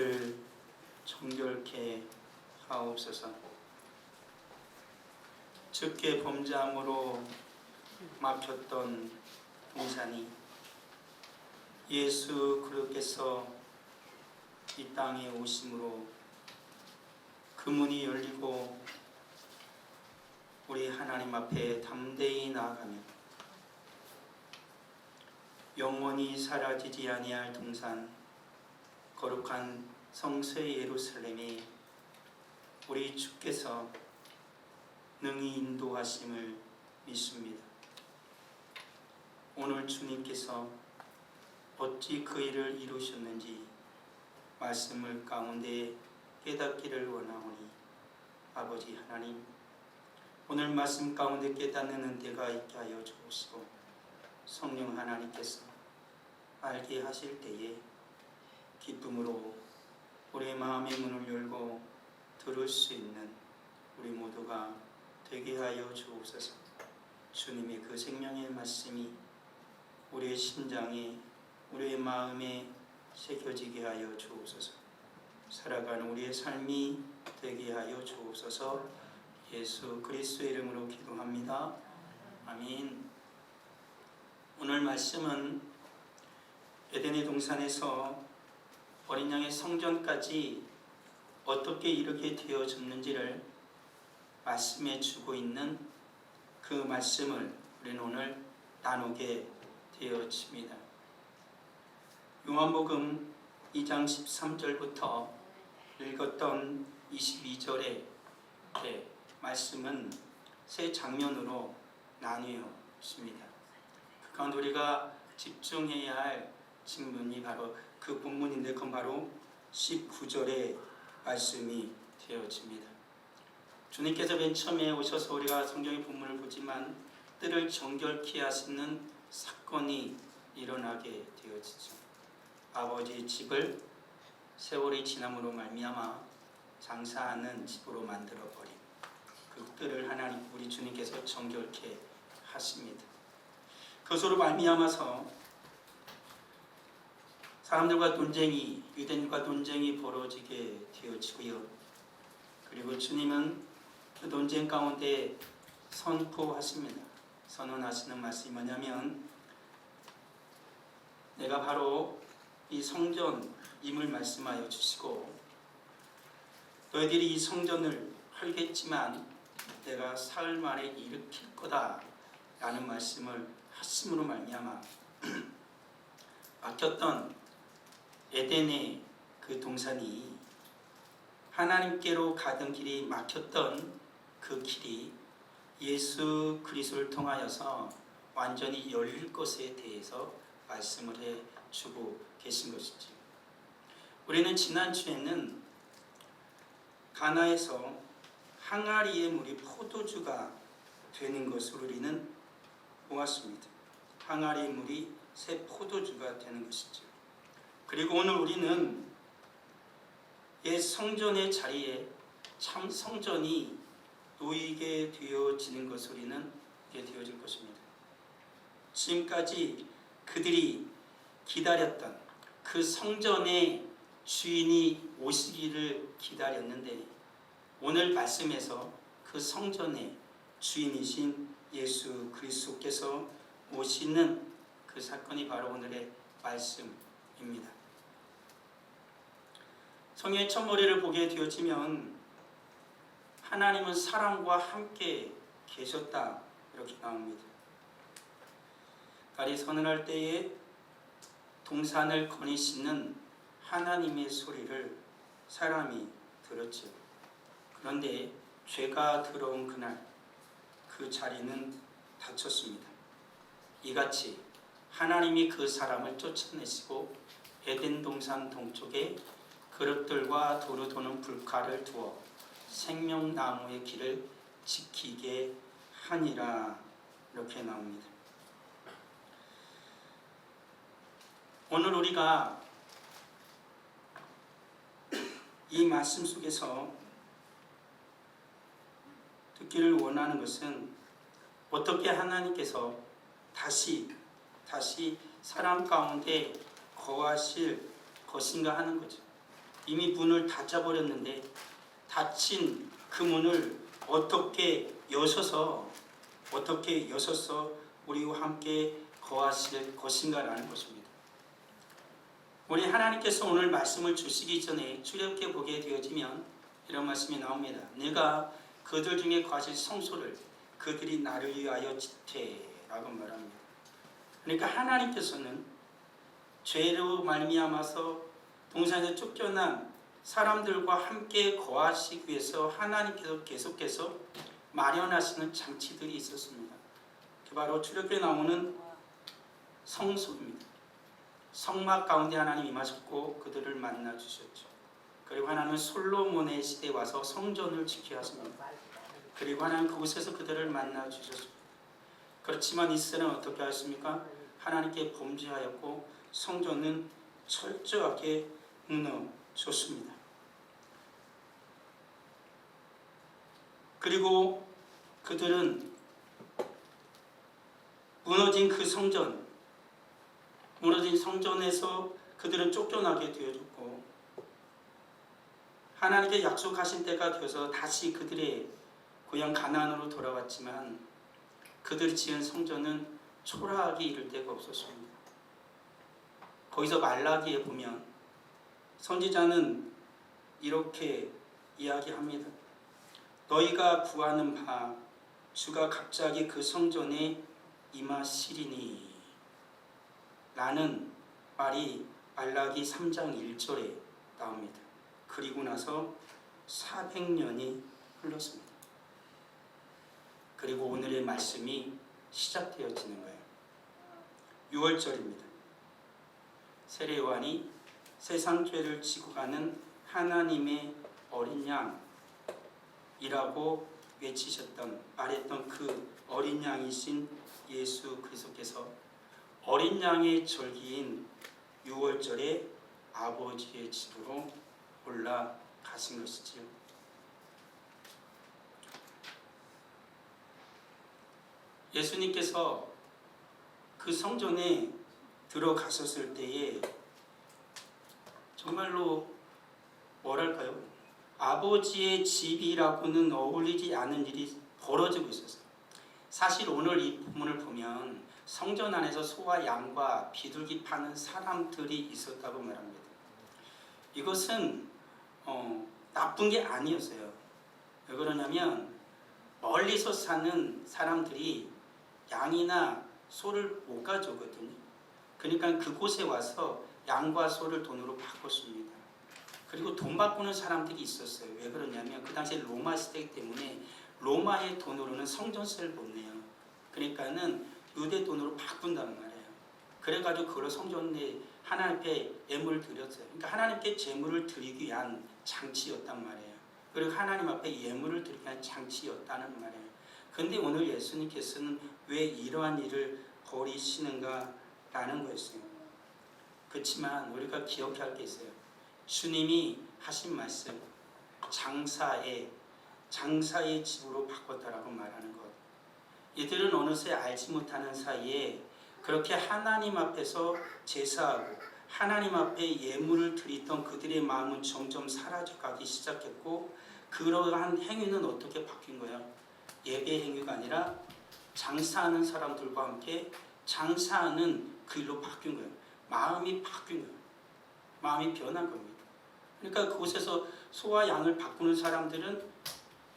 길을 정결케 하옵소서. 주께 범죄함으로 막혔던 동산이 예수 그리스도께서 이 땅에 오심으로 그 문이 열리고 우리 하나님 앞에 담대히 나아가며 영원히 사라지지 아니할 동산, 거룩한 성소의 예루살렘에 우리 주께서 능히 인도하심을 믿습니다. 오늘 주님께서 어찌 그 일을 이루셨는지 말씀을 가운데 깨닫기를 원하오니 아버지 하나님, 오늘 말씀 가운데 깨닫는 은혜가 있게 하여 주옵시고 성령 하나님께서 알게 하실 때에 기쁨으로 우리의 마음의 문을 열고 들을 수 있는 우리 모두가 되게 하여 주옵소서. 주님의 그 생명의 말씀이 우리의 심장에, 우리의 마음에 새겨지게 하여 주옵소서. 살아가는 우리의 삶이 되게 하여 주옵소서. 예수 그리스도의 이름으로 기도합니다. 아멘. 오늘 말씀은 에덴의 동산에서 어린 양의 성전까지 어떻게 이르게 되어졌는지를 말씀해 주고 있는 그 말씀을 우리는 오늘 나누게 되어집니다. 요한복음 2장 13절부터 읽었던 22절의 말씀은 세 장면으로 나뉘어 있습니다. 그 가운데 우리가 집중해야 할 질문이 바로 그 본문인데 그건 바로 19절의 말씀이 되어집니다. 주님께서 맨 처음에 오셔서 우리가 성경의 본문을 보지만 뜰을 정결케 하시는 사건이 일어나게 되어지죠. 아버지의 집을 세월이 지남으로 말미암아 장사하는 집으로 만들어버린 그 뜰을 하나님 우리 주님께서 정결케 하십니다. 그것으로 말미암아서 사람들과 논쟁이, 유대인과 논쟁이 벌어지게 되어지고요. 그리고 주님은 그 논쟁 가운데 선포하십니다. 선언하시는 말씀이 뭐냐면 내가 바로 이 성전임을 말씀하여 주시고 너희들이 이 성전을 헐겠지만 내가 사흘 만에 일으킬 거다 라는 말씀을 하심으로 말미암아 막혔던 에덴의 그 동산이 하나님께로 가던 길이 막혔던 그 길이 예수 그리스도를 통하여서 완전히 열릴 것에 대해서 말씀을 해주고 계신 것이죠. 우리는 지난주에는 가나에서 항아리의 물이 포도주가 되는 것을 우리는 보았습니다. 항아리의 물이 새 포도주가 되는 것이죠. 그리고 오늘 우리는 옛 성전의 자리에 참 성전이 놓이게 되어지는 것을 우리는 이게 되어질 것입니다. 지금까지 그들이 기다렸던 그 성전의 주인이 오시기를 기다렸는데 오늘 말씀에서 그 성전의 주인이신 예수 그리스도께서 오시는 그 사건이 바로 오늘의 말씀입니다. 성경의 첫머리를 보게 되어지면 하나님은 사람과 함께 계셨다 이렇게 나옵니다. 달이 서늘할 때에 동산을 거니시는 하나님의 소리를 사람이 들었죠. 그런데 죄가 들어온 그날 그 자리는 닫혔습니다. 이같이 하나님이 그 사람을 쫓아내시고 에덴 동산 동쪽에 그릇들과 도로 도는 불칼을 두어 생명나무의 길을 지키게 하니라 이렇게 나옵니다. 오늘 우리가 이 말씀 속에서 듣기를 원하는 것은 어떻게 하나님께서 다시 사람 가운데 거하실 것인가 하는 거죠. 이미 문을 닫아버렸는데 닫힌 그 문을 어떻게 여셔서 우리와 함께 거하실 것인가라는 것입니다. 우리 하나님께서 오늘 말씀을 주시기 전에 출애굽해 보게 되어지면 이런 말씀이 나옵니다. 내가 그들 중에 거하실 성소를 그들이 나를 위하여 짓되 라고 말합니다. 그러니까 하나님께서는 죄로 말미암아서 동산에서 쫓겨난 사람들과 함께 거하시기 위해서 하나님께서 계속해서 마련하시는 장치들이 있었습니다. 그 바로 출애굽에 나오는 성소입니다. 성막 가운데 하나님 임하셨고 그들을 만나 주셨죠. 그리고 하나님은 솔로몬의 시대에 와서 성전을 지켜야 하십니다. 그리고 하나님 그곳에서 그들을 만나 주셨습니다. 그렇지만 이스라엘은 어떻게 하였습니까? 하나님께 범죄하였고 성전은 철저하게 무너졌습니다. 그리고 그들은 무너진 성전에서 그들은 쫓겨나게 되어졌고 하나님께 약속하신 때가 되어서 다시 그들의 고향 가나안으로 돌아왔지만 그들이 지은 성전은 초라하게 이를 데가 없었습니다. 거기서 말라기에 보면 선지자는 이렇게 이야기합니다. 너희가 구하는 바 주가 갑자기 그 성전에 임하시리니 라는 말이 말라기 3장 1절에 나옵니다. 그리고 나서 400년이 흘렀습니다. 그리고 오늘의 말씀이 시작되어지는 거예요. 6월절입니다. 세례요한이 세상 죄를 지고 가는 하나님의 어린 양이라고 말했던 그 어린 양이신 예수 그리스도께서 어린 양의 절기인 6월절에 아버지의 집으로 올라가신 것이지요. 예수님께서 그 성전에 들어가셨을 때에 정말로 뭐랄까요? 아버지의 집이라고는 어울리지 않은 일이 벌어지고 있었어요. 사실 오늘 이 본문을 보면 성전 안에서 소와 양과 비둘기 파는 사람들이 있었다고 말합니다. 이것은 나쁜 게 아니었어요. 왜 그러냐면 멀리서 사는 사람들이 양이나 소를 못 가져오거든요. 그러니까 그곳에 와서 양과 소를 돈으로 바꿨습니다. 그리고 돈 바꾸는 사람들이 있었어요. 왜 그러냐면 그 당시에 로마 시대이기 때문에 로마의 돈으로는 성전세를 못 내요. 그러니까는 유대 돈으로 바꾼다는 말이에요. 그래가지고 그걸 성전에 하나님 앞에 예물을 드렸어요. 그러니까 하나님께 제물을 드리기 위한 장치였단 말이에요. 그리고 하나님 앞에 예물을 드리기 위한 장치였다는 말이에요. 그런데 오늘 예수님께서는 왜 이러한 일을 벌이시는가라는 거였어요. 그렇지만 우리가 기억해야 할 게 있어요. 주님이 하신 말씀, 장사의 집으로 바꿨다라고 말하는 것. 이들은 어느새 알지 못하는 사이에 그렇게 하나님 앞에서 제사하고 하나님 앞에 예물을 드리던 그들의 마음은 점점 사라져가기 시작했고 그러한 행위는 어떻게 바뀐 거예요? 예배 행위가 아니라 장사하는 사람들과 함께 장사하는 그 일로 바뀐 거예요. 마음이 바뀐 거예요. 마음이 변한 겁니다. 그러니까 그곳에서 소와 양을 바꾸는 사람들은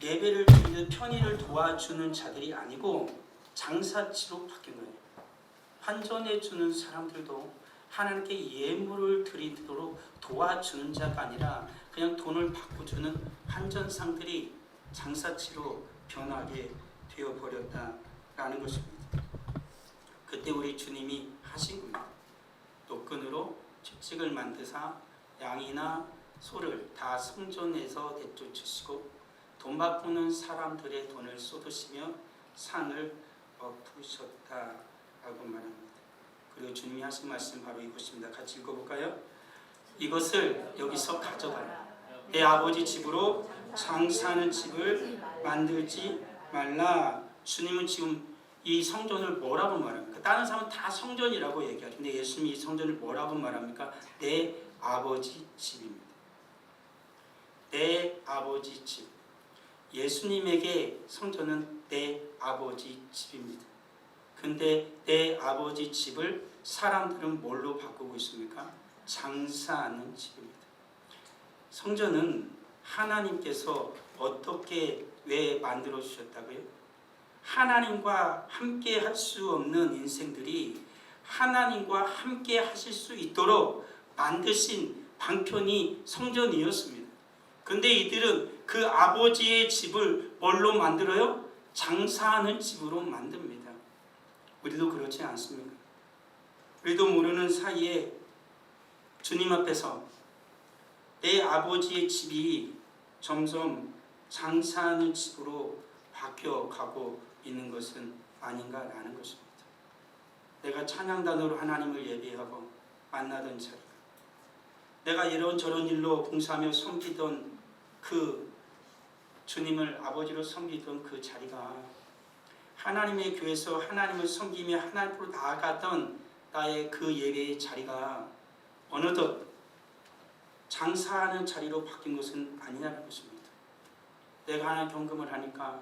예배를 드리는 편의를 도와주는 자들이 아니고 장사치로 바뀐 거예요. 환전해 주는 사람들도 하나님께 예물을 드리도록 도와주는 자가 아니라 그냥 돈을 바꿔주는 환전상들이 장사치로 변하게 되어버렸다라는 것입니다. 그때 우리 주님이 하신 겁니다. 노끈으로 채찍을 만드사 양이나 소를 다 성전에서 내쫓으시고 돈 바꾸는 사람들의 돈을 쏟으시며 상을 엎으셨다라고 말합니다. 그리고 주님이 하신 말씀 바로 이것입니다. 같이 읽어볼까요? 이것을 여기서 가져가라. 내 아버지 집으로 장사하는 집을 만들지 말라. 주님은 지금 이 성전을 뭐라고 말합니까? 다른 사람은 다 성전이라고 얘기하죠. 근데 예수님이 이 성전을 뭐라고 말합니까? 내 아버지 집입니다. 아버지 집. 예수님에게 성전은 내 아버지 집입니다. 근데 내 아버지 집을 사람들은 뭘로 바꾸고 있습니까? 장사하는 집입니다. 성전은 하나님께서 어떻게 왜 만들어 주셨다고요? 하나님과 함께 할 수 없는 인생들이 하나님과 함께 하실 수 있도록 만드신 방편이 성전이었습니다. 근데 이들은 그 아버지의 집을 뭘로 만들어요? 장사하는 집으로 만듭니다. 우리도 그렇지 않습니까? 우리도 모르는 사이에 주님 앞에서 내 아버지의 집이 점점 장사하는 집으로 바뀌어가고 있는 것은 아닌가라는 것입니다. 내가 찬양단으로 하나님을 예배하고 만나던 자리가, 내가 이런저런 일로 봉사하며 섬기던 그 주님을 아버지로 섬기던 그 자리가, 하나님의 교회에서 하나님을 섬기며 하나님으로 나아가던 나의 그 예배의 자리가 어느덧 장사하는 자리로 바뀐 것은 아니냐는 것입니다. 내가 하나님 경금을 하니까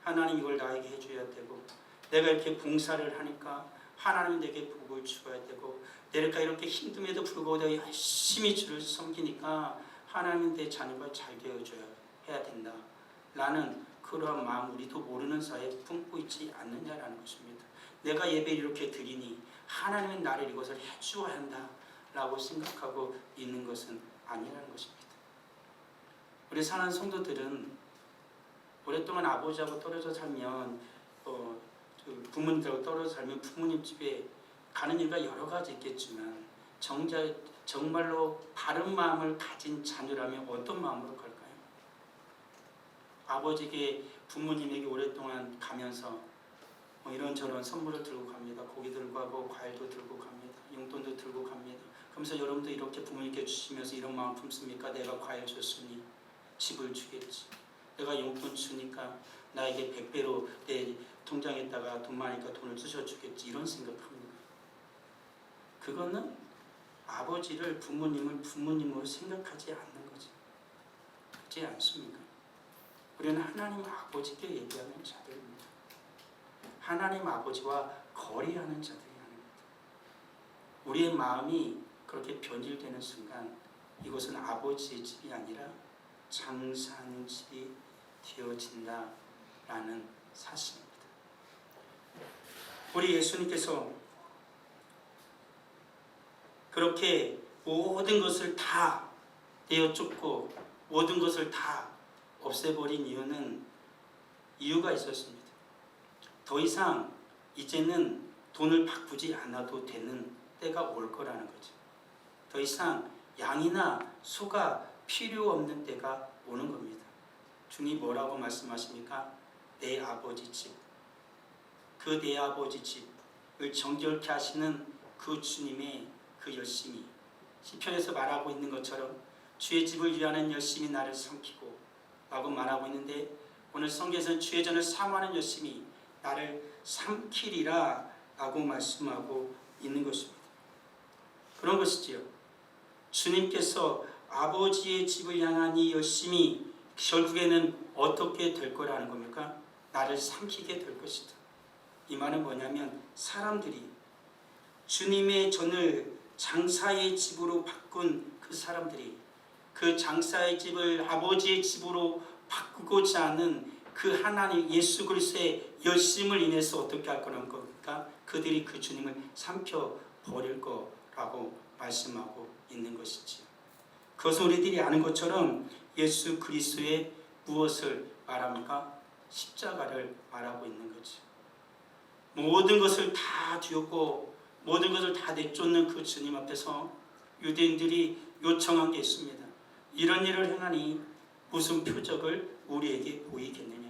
하나님 이걸 나에게 해줘야 되고, 내가 이렇게 봉사를 하니까 하나님 내게 복을 주어야 되고, 내가 이렇게 힘듦에도 불구하고 내가 열심히 주를 섬기니까 하나님 내 자녀가 잘 되어줘야 해야 된다 라는 그러한 마음, 우리도 모르는 사이에 품고 있지 않느냐라는 것입니다. 내가 예배를 이렇게 드리니 하나님은 나를 이것을 해주어야 한다 라고 생각하고 있는 것은 아니라는 것입니다. 우리 사는 성도들은 오랫동안 아버지하고 떨어져 살면, 부모님들하고 떨어져 살면 부모님 집에 가는 이유가 여러 가지 있겠지만, 정말로 바른 마음을 가진 자녀라면 어떤 마음으로 갈까요? 아버지에게, 부모님에게 오랫동안 가면서 이런저런 선물을 들고 갑니다. 고기 들고 가고 과일도 들고 갑니다. 용돈도 들고 갑니다. 그러면서 여러분도 이렇게 부모님께 주시면서 이런 마음 품습니까? 내가 과일 줬으니 집을 주겠지. 내가 용돈 주니까 나에게 100배로 내 통장에다가 돈 많으니까 돈을 주셔주겠지. 이런 생각합니다. 그거는 아버지를, 부모님을 부모님으로 생각하지 않는 거지. 그렇지 않습니까? 우리는 하나님 아버지께 얘기하는 자들입니다. 하나님 아버지와 거래하는 자들이 아닙니다. 우리의 마음이 그렇게 변질되는 순간 이것은 아버지의 집이 아니라 장사하는 집이 되어진다라는 사실입니다. 우리 예수님께서 그렇게 모든 것을 다 내어쫓고 모든 것을 다 없애버린 이유가 있었습니다. 더 이상 이제는 돈을 바꾸지 않아도 되는 때가 올 거라는 거죠. 더 이상 양이나 소가 필요 없는 때가 오는 겁니다. 주님 뭐라고 말씀하십니까? 내 아버지 집. 그 내 아버지 집을 정결케 하시는 그 주님의 그 열심이, 시편에서 말하고 있는 것처럼 주의 집을 위하는 열심이 나를 삼키고 라고 말하고 있는데, 오늘 성경에서는 주의 전을 사모하는 열심이 나를 삼키리라 라고 말씀하고 있는 것입니다. 그런 것이지요. 주님께서 아버지의 집을 향한 이 열심이 결국에는 어떻게 될 거라는 겁니까? 나를 삼키게 될 것이다. 이 말은 뭐냐면, 사람들이 주님의 전을 장사의 집으로 바꾼 그 사람들이 그 장사의 집을 아버지의 집으로 바꾸고자 하는 그 하나님 예수 그리스도의 열심을 인해서 어떻게 할 거라는 겁니까? 그들이 그 주님을 삼켜버릴 거라고 말씀하고 있는 것이지요. 그것은 우리들이 아는 것처럼 예수 그리스도의 무엇을 말합니까? 십자가를 말하고 있는 거죠. 모든 것을 다 뒤엎고 모든 것을 다 내쫓는 그 주님 앞에서 유대인들이 요청한 게 있습니다. 이런 일을 행하니 무슨 표적을 우리에게 보이겠느냐.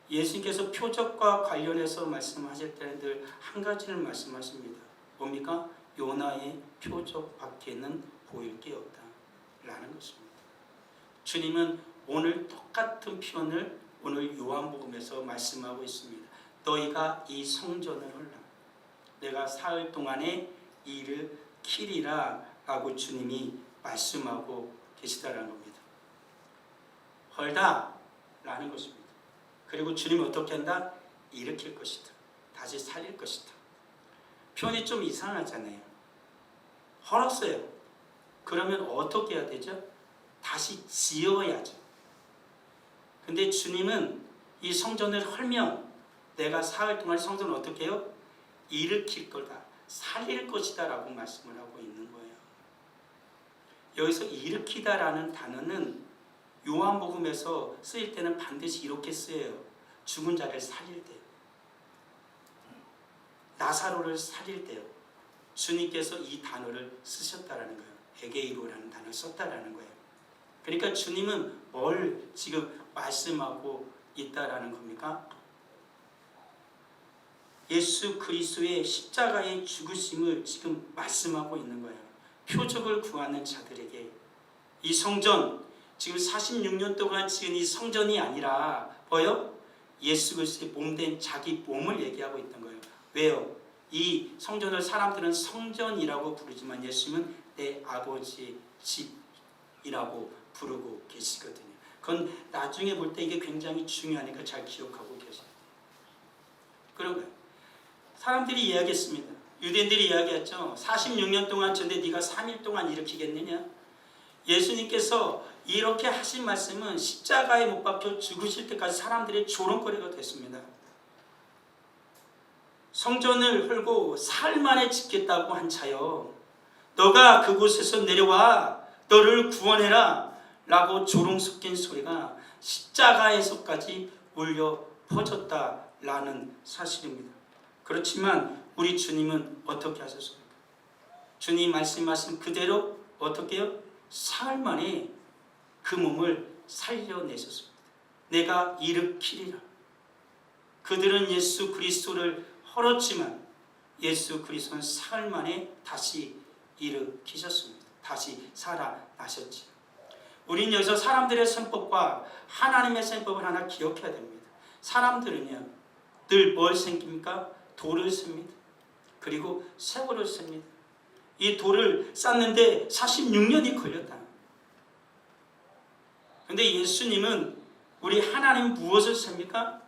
예수님께서 표적과 관련해서 말씀하실 때는 늘 한 가지를 말씀하십니다. 뭡니까? 요나의 표적밖에는 보일 게 없다 라는 것입니다. 주님은 오늘 똑같은 표현을 오늘 요한복음에서 말씀하고 있습니다. 너희가 이 성전을 헐라. 내가 사흘 동안에 이를 키리라 라고 주님이 말씀하고 계시다라는 겁니다. 벌다 라는 것입니다. 그리고 주님 어떻게 한다? 일으킬 것이다. 다시 살릴 것이다. 표현이 좀 이상하잖아요. 헐었어요. 그러면 어떻게 해야 되죠? 다시 지어야죠. 근데 주님은 이 성전을 헐면 내가 사흘 동안 성전을 어떻게 해요? 일으킬 거다. 살릴 것이다 라고 말씀을 하고 있는 거예요. 여기서 일으키다라는 단어는 요한복음에서 쓰일 때는 반드시 이렇게 쓰여요. 죽은 자를 살릴 때요. 나사로를 살릴 때요. 주님께서 이 단어를 쓰셨다라는 거예요. 에게이로라는 단어를 썼다라는 거예요. 그러니까 주님은 뭘 지금 말씀하고 있다라는 겁니까? 예수 그리스도의 십자가의 죽으심을 지금 말씀하고 있는 거예요. 표적을 구하는 자들에게 이 성전, 지금 46년 동안 지은 이 성전이 아니라 뭐요? 예수 그리스도의 몸된 자기 몸을 얘기하고 있던 거예요. 왜요? 이 성전을 사람들은 성전이라고 부르지만 예수님은 내 아버지의 집이라고 부르고 계시거든요. 그건 나중에 볼 때 이게 굉장히 중요하니까 잘 기억하고 계세요. 그런 거예요. 사람들이 이야기했습니다. 유대인들이 이야기했죠. 46년 동안 전데 네가 3일 동안 일으키겠느냐? 예수님께서 이렇게 하신 말씀은 십자가에 못 박혀 죽으실 때까지 사람들의 조롱거리가 됐습니다. 성전을 헐고 사흘 만에 짓겠다고 한 차여 너가 그곳에서 내려와 너를 구원해라 라고 조롱 섞인 소리가 십자가에서까지 울려 퍼졌다라는 사실입니다. 그렇지만 우리 주님은 어떻게 하셨습니까? 주님 말씀하신 그대로 어떻게 해요? 사흘 만에 그 몸을 살려내셨습니다. 내가 일으키리라. 그들은 예수 그리스도를 헐었지만 예수 그리스도는 사흘 만에 다시 일으키셨습니다. 다시 살아나셨지요. 우린 여기서 사람들의 셈법과 하나님의 셈법을 하나 기억해야 됩니다. 사람들은요 늘 뭘 생깁니까? 돌을 씁니다. 그리고 세월을 씁니다. 이 돌을 쌓는데 46년이 걸렸다. 그런데 예수님은 우리 하나님 무엇을 셉니까?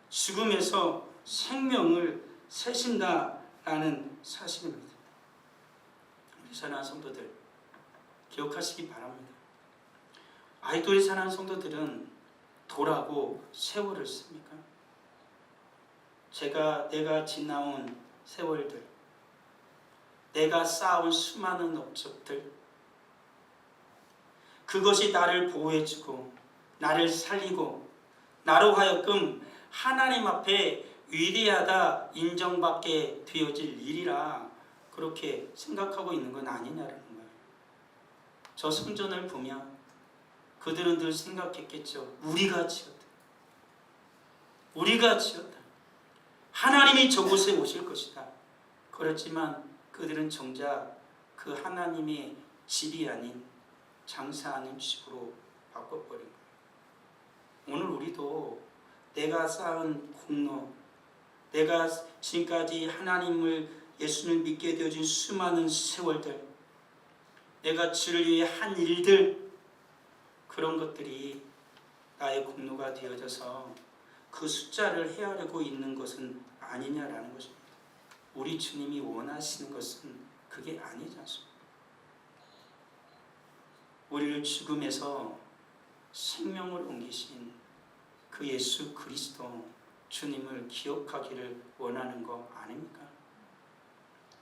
죽음에서 생명을 세신다라는 사실입니다. 우리 사랑하는 성도들 기억하시기 바랍니다. 아이돌이 사랑하는 성도들은 돌하고 세월을 씁니까? 내가 지나온 세월들, 내가 쌓아온 수많은 업적들, 그것이 나를 보호해주고 나를 살리고 나로 하여금 하나님 앞에 위대하다 인정받게 되어질 일이라 그렇게 생각하고 있는 건 아니냐라는 거예요. 저 성전을 보면 그들은 늘 생각했겠죠. 우리가 지었다. 우리가 지었다. 하나님이 저곳에 오실 것이다. 그렇지만 그들은 정작 그 하나님의 집이 아닌 장사하는 집으로 바꿔버린 거예요. 오늘 우리도 내가 쌓은 공로, 내가 지금까지 하나님을 예수를 믿게 되어진 수많은 세월들, 내가 주를 위해 한 일들, 그런 것들이 나의 공로가 되어져서 그 숫자를 헤아리고 있는 것은 아니냐라는 것입니다. 우리 주님이 원하시는 것은 그게 아니지 않습니까? 우리를 죽음에서 생명을 옮기신 그 예수 그리스도 주님을 기억하기를 원하는 거 아닙니까?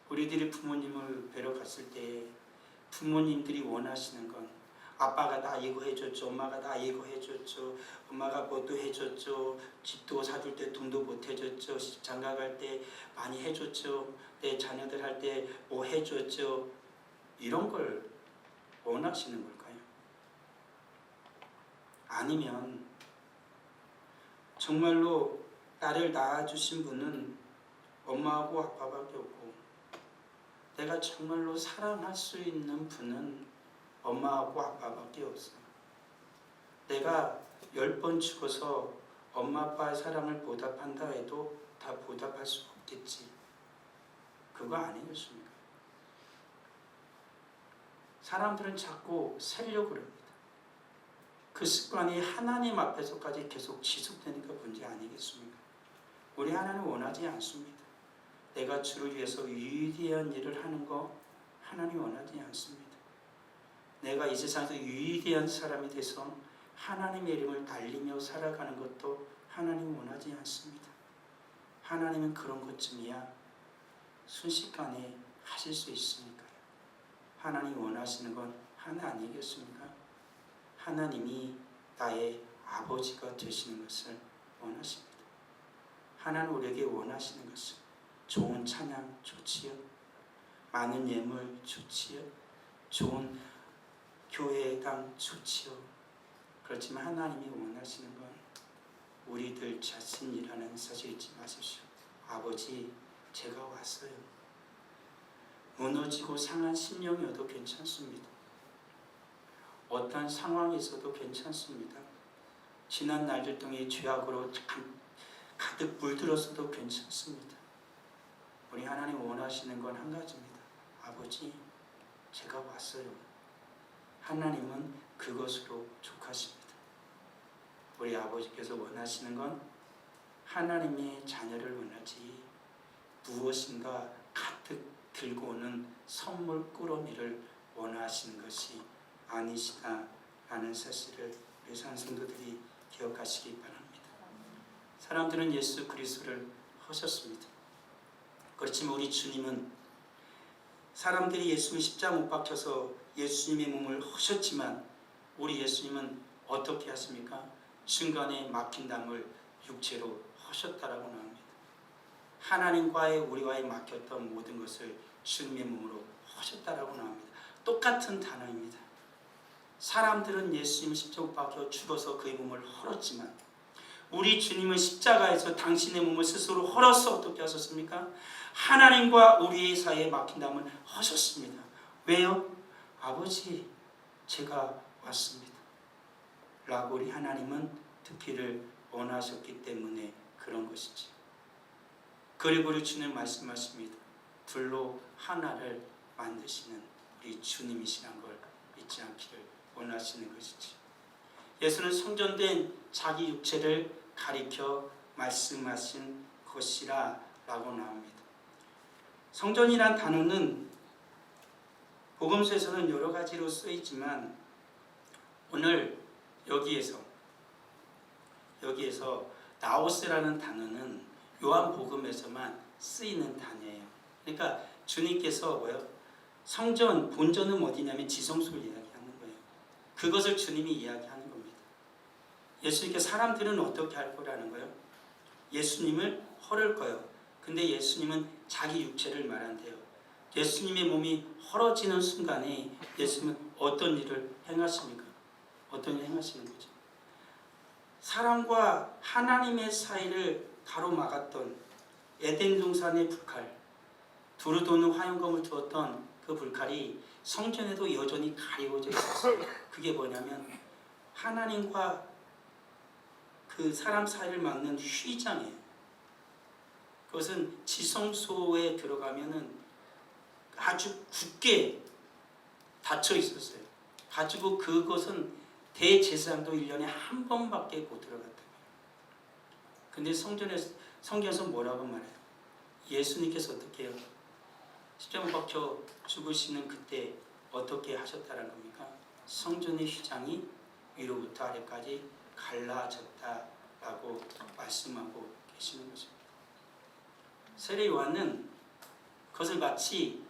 우리들이 부모님을 뵈러 갔을 때 부모님들이 원하시는 건 아빠가 나 이거 해줬죠. 엄마가 나 이거 해줬죠. 엄마가 뭐도 해줬죠. 집도 사줄 때 돈도 못 해줬죠. 장가 갈 때 많이 해줬죠. 내 자녀들 할 때 뭐 해줬죠. 이런 걸 원하시는 걸까요? 아니면 정말로 나를 낳아주신 분은 엄마하고 아빠밖에 없고 내가 정말로 사랑할 수 있는 분은 엄마하고 아빠밖에 없어요. 내가 10번 죽어서 엄마 아빠의 사랑을 보답한다 해도 다 보답할 수 없겠지. 그거 아니겠습니까? 사람들은 자꾸 살려고 그럽니다. 그 습관이 하나님 앞에서까지 계속 지속되니까 문제 아니겠습니까? 우리 하나님 원하지 않습니다. 내가 주를 위해서 위대한 일을 하는 거 하나님 원하지 않습니다. 내가 이 세상에서 위대한 사람이 돼서 하나님의 이름을 달리며 살아가는 것도 하나님 원하지 않습니다. 하나님은 그런 것쯤이야 순식간에 하실 수 있으니까요. 하나님 원하시는 건 하나 아니겠습니까? 하나님이 나의 아버지가 되시는 것을 원하십니다. 하나님 우리에게 원하시는 것은 좋은 찬양 좋지요. 많은 예물 좋지요. 좋은 교회당 좋지요. 그렇지만 하나님이 원하시는 건 우리들 자신이라는 사실 잊지 마십시오. 아버지, 제가 왔어요. 무너지고 상한 심령이어도 괜찮습니다. 어떤 상황에서도 괜찮습니다. 지난 날들 동안 죄악으로 가득 물들었어도 괜찮습니다. 우리 하나님 원하시는 건 한 가지입니다. 아버지, 제가 왔어요. 하나님은 그것으로 족하십니다. 우리 아버지께서 원하시는 건 하나님의 자녀를 원하지 무엇인가 가득 들고 오는 선물 꾸러미를 원하시는 것이 아니시다라는 사실을 우리 산성도들이 기억하시기 바랍니다. 사람들은 예수 그리스도를 하셨습니다. 그렇지만 우리 주님은 사람들이 예수를 십자가 못 박혀서 예수님의 몸을 하셨지만 우리 예수님은 어떻게 하십니까? 중간에 막힌 담을 육체로 하셨다라고 나옵니다. 하나님과의 우리와의 막혔던 모든 것을 주님의 몸으로 하셨다라고 나옵니다. 똑같은 단어입니다. 사람들은 예수님 십자가 못 박혀 죽어서 그의 몸을 헐었지만 우리 주님은 십자가에서 당신의 몸을 스스로 헐어서 어떻게 하셨습니까? 하나님과 우리의 사이에 막힌 담을 하셨습니다. 왜요? 아버지, 제가 왔습니다. 라고 우리 하나님은 듣기를 원하셨기 때문에 그런 것이지. 그리고 우리 주님 말씀하십니다. 둘로 하나를 만드시는 우리 주님이시란 걸 잊지 않기를 원하시는 것이지. 예수는 성전된 자기 육체를 가리켜 말씀하신 것이라 라고 나옵니다. 성전이란 단어는 복음서에서는 여러 가지로 쓰이지만 오늘 여기에서 나오스라는 단어는 요한복음에서만 쓰이는 단어예요. 그러니까 주님께서 성전, 본전은 어디냐면 지성소를 이야기하는 거예요. 그것을 주님이 이야기하는 겁니다. 예수님께 사람들은 어떻게 할 거라는 거예요? 예수님을 헐을 거예요. 근데 예수님은 자기 육체를 말한대요. 예수님의 몸이 헐어지는 순간에 예수님은 어떤 일을 행하십니까? 어떤 일을 행하시는 거죠? 사람과 하나님의 사이를 가로막았던 에덴 동산의 불칼, 두루 도는 화염검을 두었던 그 불칼이 성전에도 여전히 가리워져 있었어요. 그게 뭐냐면 하나님과 그 사람 사이를 막는 휘장이에요. 그것은 지성소에 들어가면은 아주 굳게 닫혀 있었어요. 가지고 그것은 대제사장도 1년에 한 번밖에 못 들어갔다. 근데 성경에서 뭐라고 말해요? 예수님께서 어떻게 해요? 십자가 박혀 죽으시는 그때 어떻게 하셨다는 겁니까? 성전의 휘장이 위로부터 아래까지 갈라졌다라고 말씀하고 계시는 것입니다. 세례 요한은 그것을 마치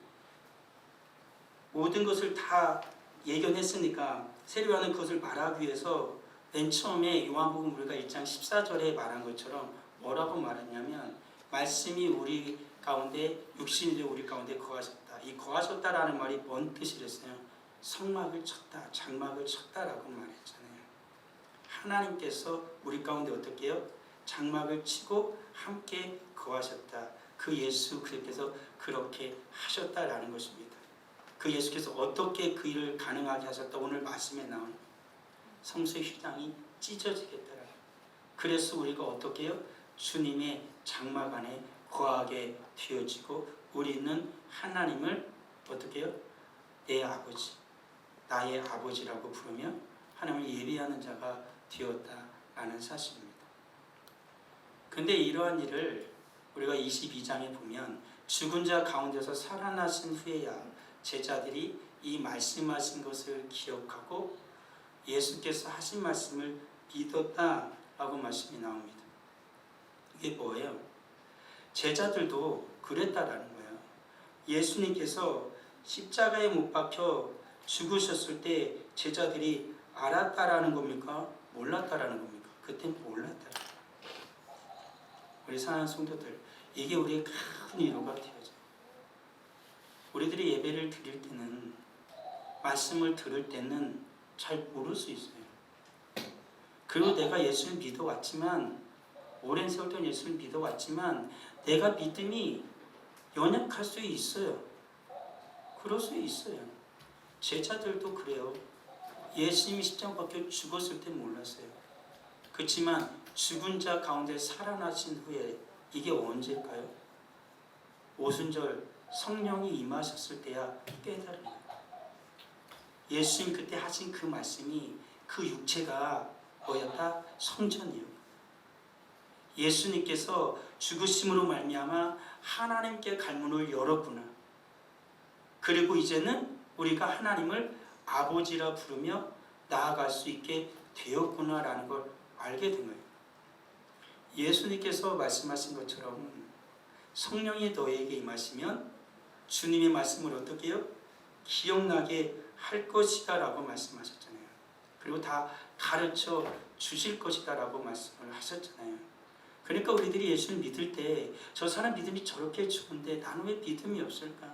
모든 것을 다 예견했으니까 세례 요한은 그것을 말하기 위해서 맨 처음에 요한복음 우리가 1장 14절에 말한 것처럼 뭐라고 말했냐면 말씀이 우리 가운데 육신이 되어 우리 가운데 거하셨다. 이 거하셨다라는 말이 뭔 뜻이랬어요? 성막을 쳤다, 장막을 쳤다라고 말했잖아요. 하나님께서 우리 가운데 어떻게 해요? 장막을 치고 함께 거하셨다. 그 예수 그리스도께서 그렇게 하셨다라는 것입니다. 그 예수께서 어떻게 그 일을 가능하게 하셨다. 오늘 말씀에 나온 성소의 휘장이 찢어지겠더라. 그래서 우리가 어떻게 해요? 주님의 장막 안에 거하게 되어지고 우리는 하나님을 어떻게 해요? 내 아버지, 나의 아버지라고 부르며 하나님을 예배하는 예배하는 자가 되었다라는 사실입니다. 근데 이러한 일을 우리가 22장에 보면 죽은 자 가운데서 살아나신 후에야 제자들이 이 말씀하신 것을 기억하고 예수께서 하신 말씀을 믿었다라고 말씀이 나옵니다. 이게 뭐예요? 제자들도 그랬다라는 거예요. 예수님께서 십자가에 못 박혀 죽으셨을 때 제자들이 알았다라는 겁니까? 몰랐다라는 겁니까? 그때는 몰랐다. 우리 사랑하는 성도들, 이게 우리의 큰 위로가 되어져. 우리들이 예배를 드릴 때는, 말씀을 들을 때는 잘 모를 수 있어요. 그리고 내가 예수를 믿어왔지만, 오랜 세월 동안 예수를 믿어왔지만 내가 믿음이 연약할 수 있어요. 그럴 수 있어요. 제자들도 그래요. 예수님이 십자가 박혀 죽었을 때 몰랐어요. 그렇지만 죽은 자 가운데 살아나신 후에, 이게 언제일까요? 오순절 성령이 임하셨을 때야 깨달은 거예요. 예수님 그때 하신 그 말씀이, 그 육체가 뭐였다? 성전이요. 예수님께서 죽으심으로 말미암아 하나님께 갈문을 열었구나. 그리고 이제는 우리가 하나님을 아버지라 부르며 나아갈 수 있게 되었구나라는 걸 알게 된 거예요. 예수님께서 말씀하신 것처럼 성령이 너에게 임하시면 주님의 말씀을 어떻게 해요? 기억나게 할 것이다 라고 말씀하셨잖아요. 그리고 다 가르쳐 주실 것이다 라고 말씀을 하셨잖아요. 그러니까 우리들이 예수를 믿을 때, 저 사람 믿음이 저렇게 좋은데 나는 왜 믿음이 없을까?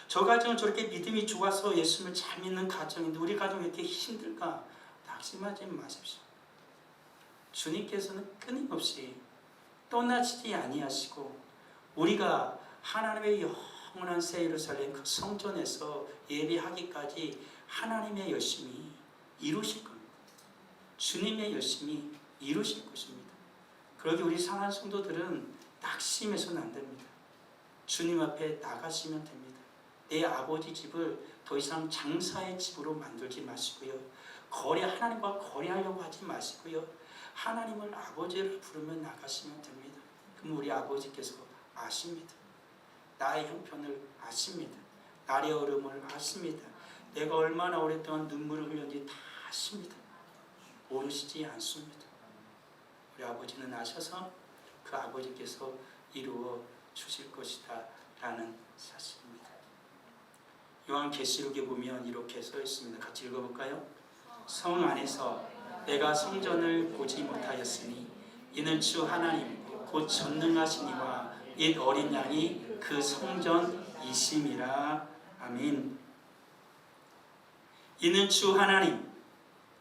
저 가정은 저렇게 믿음이 좋아서 예수를 잘 믿는 가정인데 우리 가정이 이렇게 힘들까? 낙심하지 마십시오. 주님께서는 끊임없이 떠나지 아니하시고, 우리가 하나님의 영원한 새 예루살렘 그 성전에서 예배하기까지 하나님의 열심히 이루실 겁니다. 주님의 열심히 이루실 것입니다. 그러기 우리 사랑하는 성도들은 낙심해서는 안 됩니다. 주님 앞에 나가시면 됩니다. 내 아버지 집을 더 이상 장사의 집으로 만들지 마시고요. 하나님과 거래하려고 하지 마시고요. 하나님을 아버지를 부르며 나가시면 됩니다. 그럼 우리 아버지께서 아십니다. 나의 형편을 아십니다. 나의 어려움을 아십니다. 내가 얼마나 오랫동안 눈물을 흘렸는지 다 아십니다. 모르시지 않습니다. 우리 아버지는 아셔서 그 아버지께서 이루어 주실 것이다 라는 사실입니다. 요한계시록에 보면 이렇게 써 있습니다. 같이 읽어볼까요? 성 안에서 내가 성전을 보지 못하였으니 이는 주 하나님 곧 전능하신 이와 이 어린 양이 그 성전이심이라. 아멘. 이는 주 하나님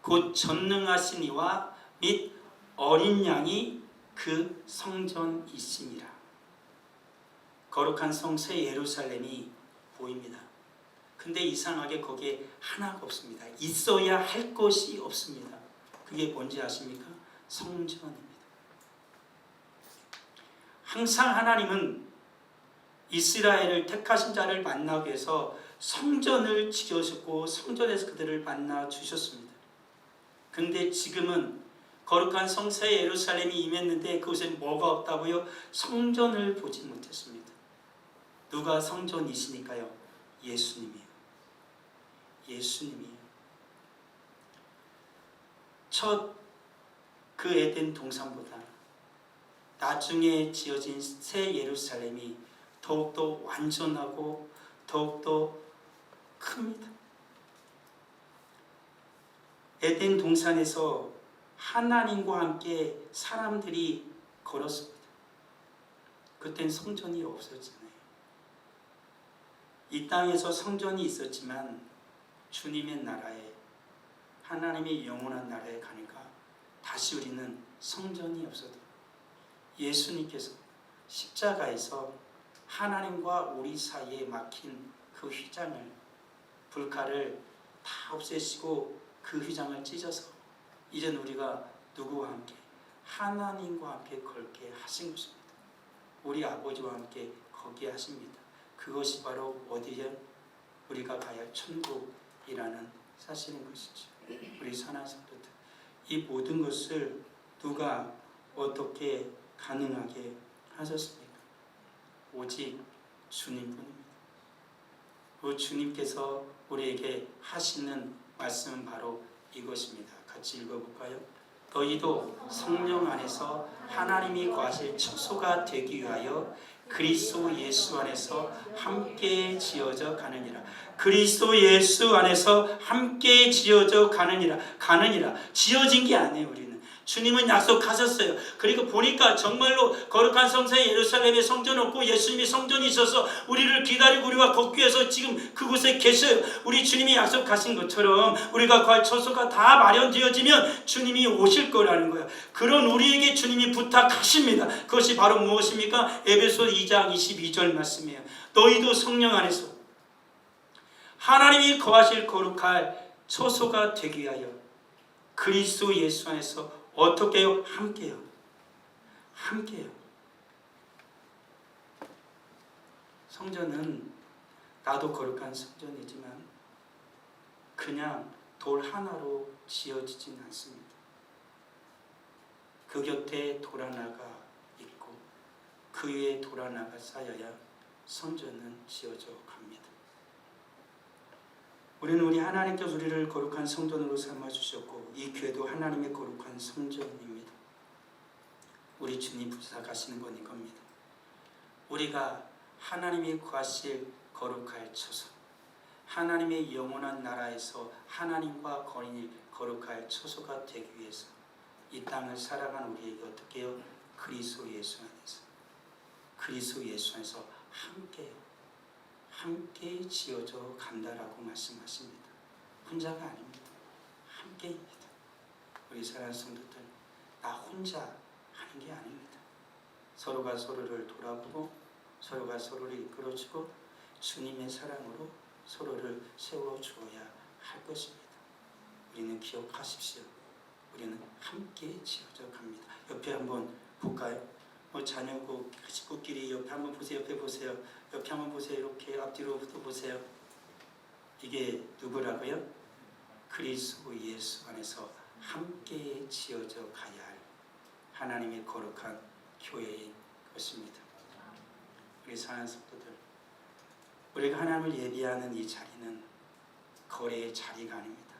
곧 전능하신 이와 및 어린 양이 그 성전이심이라. 거룩한 성 새 예루살렘이 보입니다. 근데 이상하게 거기에 하나가 없습니다. 있어야 할 것이 없습니다. 그게 뭔지 아십니까? 성전입니다. 항상 하나님은 이스라엘을 택하신 자를 만나기 위해서 성전을 지어주고 성전에서 그들을 만나 주셨습니다. 근데 지금은 거룩한 성새 예루살렘이 임했는데 그곳에 뭐가 없다고요? 성전을 보지 못했습니다. 누가 성전이시니까요? 예수님이에요. 예수님이에요. 첫 그 에덴 동산보다 나중에 지어진 새 예루살렘이 더욱더 완전하고 더욱더 큽니다. 에덴 동산에서 하나님과 함께 사람들이 걸었습니다. 그땐 성전이 없었잖아요. 이 땅에서 성전이 있었지만 주님의 나라에, 하나님의 영원한 나라에 가니까 다시 우리는 성전이 없어도 예수님께서 십자가에서 하나님과 우리 사이에 막힌 그 휘장을, 불칼을 다 없애시고 그 휘장을 찢어서 이젠 우리가 누구와 함께? 하나님과 함께 걸게 하신 것입니다. 우리 아버지와 함께 거기에 하십니다. 그것이 바로 어디에? 우리가 가야 할 천국이라는 사실인 것이죠. 우리 사랑하는 성도들, 이 모든 것을 누가 어떻게 가능하게 하셨습니까? 오직 주님뿐입니다. 그 주님께서 우리에게 하시는 말씀은 바로 이것입니다. 같이 읽어볼까요? 너희도 성령 안에서 하나님이 거하실 처소가 되기 위하여 그리스도 예수 안에서 함께 지어져 가느니라. 그리스도 예수 안에서 함께 지어져 가느니라. 지어진 게 아니에요. 우리는 주님은 약속하셨어요. 그리고 보니까 정말로 거룩한 성소에 예루살렘에 성전 없고 예수님이 성전이 있어서 우리를 기다리고 우리와 걷기 위해서 지금 그곳에 계셔요. 우리 주님이 약속하신 것처럼 우리가 거할 처소가 다 마련되어지면 주님이 오실 거라는 거예요. 그런 우리에게 주님이 부탁하십니다. 그것이 바로 무엇입니까? 에베소 2장 22절 말씀이에요. 너희도 성령 안에서 하나님이 거하실 거룩할 처소가 되기 위하여 그리스도 예수 안에서 어떻게 해요? 함께요. 성전은 나도 거룩한 성전이지만 그냥 돌 하나로 지어지진 않습니다. 그 곁에 돌 하나가 있고 그 위에 돌 하나가 쌓여야 성전은 지어져 갑니다. 우리는 우리 하나님께서 우리를 거룩한 성전으로 삼아주셨고 이 교회도 하나님의 거룩한 성전입니다. 우리 주님 부탁하시는 건 이겁니다. 우리가 하나님이 구하실 거룩할 처소, 하나님의 영원한 나라에서 하나님과 거룩할 처소가 되기 위해서 이 땅을 살아간 우리에게 어떻게 해요? 그리스도 예수 안에서 함께 지어져 간다라고 말씀하십니다. 혼자가 아닙니다. 함께입니다. 우리 사랑하는 성도들, 나 혼자 하는 게 아닙니다. 서로가 서로를 돌아보고 서로가 서로를 이끌어주고 주님의 사랑으로 서로를 세워주어야 할 것입니다. 우리는 기억하십시오. 우리는 함께 지어져 갑니다. 옆에 한번 볼까요? 자녀고 식구끼리 옆에 한번 보세요. 옆에 보세요. 옆에 한번 보세요. 이렇게 앞뒤로부터 보세요. 이게 누구라고요? 그리스도 예수 안에서 함께 지어져 가야 할 하나님의 거룩한 교회인 것입니다. 우리 사랑하는 성도들, 우리가 하나님을 예비하는 이 자리는 거래의 자리가 아닙니다.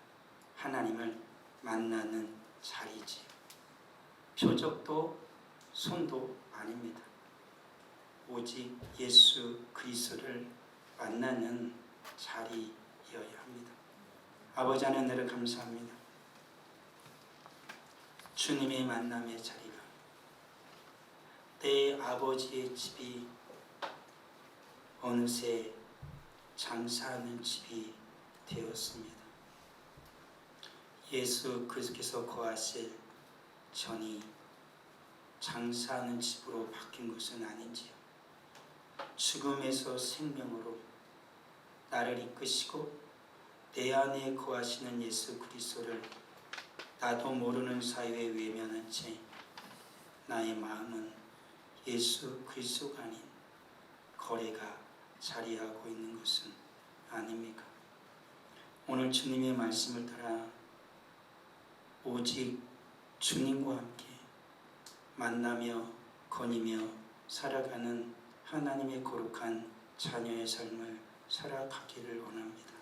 하나님을 만나는 자리지요. 표적도 손도 아닙니다. 오직 예수 그리스도를 만나는 자리여야 합니다. 아버지 하나님을 감사합니다. 주님의 만남의 자리가 내 아버지의 집이 어느새 장사하는 집이 되었습니다. 예수 그리스도께서 거하실 전이 장사하는 집으로 바뀐 것은 아닌지요. 죽음에서 생명으로 나를 이끄시고 내 안에 거하시는 예수 그리스도를 나도 모르는 사이에 외면한 채 나의 마음은 예수 그리스도가 아닌 거래가 자리하고 있는 것은 아닙니까? 오늘 주님의 말씀을 따라 오직 주님과 함께 만나며 거니며 살아가는 하나님의 거룩한 자녀의 삶을 살아가기를 원합니다.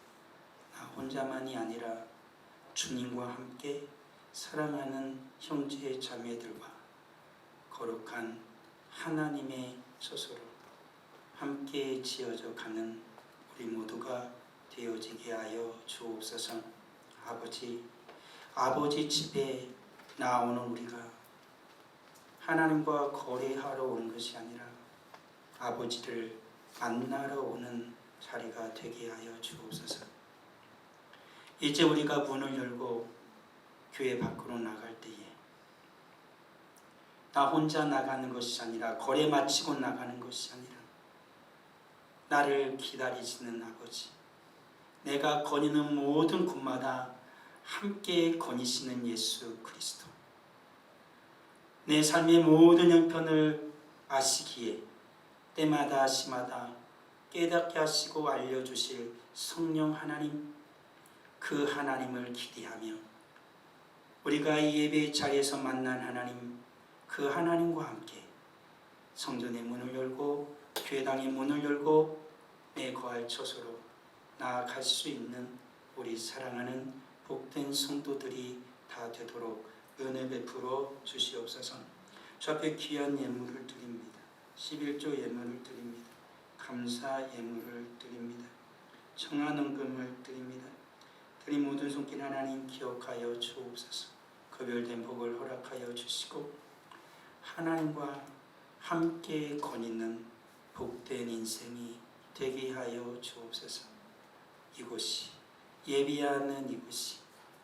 나 혼자만이 아니라 주님과 함께 사랑하는 형제 자매들과 거룩한 하나님의 처소로 함께 지어져 가는 우리 모두가 되어지게 하여 주옵소서. 아버지 집에 나오는 우리가 하나님과 거래하러 오는 것이 아니라 아버지를 만나러 오는 자리가 되게 하여 주옵소서. 이제 우리가 문을 열고 교회 밖으로 나갈 때에 나 혼자 나가는 것이 아니라 거래 마치고 나가는 것이 아니라 나를 기다리시는 아버지, 내가 거니는 모든 곳마다 함께 거니시는 예수 그리스도, 내 삶의 모든 형편을 아시기에 때마다 시마다 깨닫게 하시고 알려주실 성령 하나님, 그 하나님을 기대하며 우리가 이 예배 자리에서 만난 하나님, 그 하나님과 함께 성전의 문을 열고 교회당의 문을 열고 내 거할 처소로 나아갈 수 있는 우리 사랑하는 복된 성도들이 다 되도록 은혜 베풀어 주시옵소서. 주 앞에 귀한 예물을 드립니다. 11조 예물을 드립니다. 감사 예물을 드립니다. 청한 헌금을 드립니다. 드린 모든 손길 하나님 기억하여 주옵소서. 거별된 복을 허락하여 주시고 하나님과 함께 거니는 복된 인생이 되게 하여 주옵소서. 이곳이 예비하는 이곳이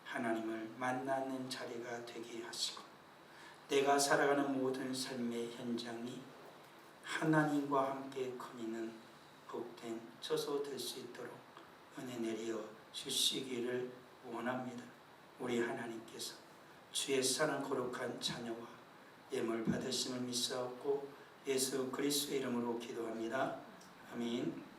하나님을 만나는 자리가 되게 하시고 내가 살아가는 모든 삶의 현장이 하나님과 함께 거니는 복된 처소 될 수 있도록 은혜 내려 주시기를 원합니다. 우리 하나님께서 주의 사랑 거룩한 자녀와 예물 받으심을 믿사옵고 예수 그리스도의 이름으로 기도합니다. 아멘.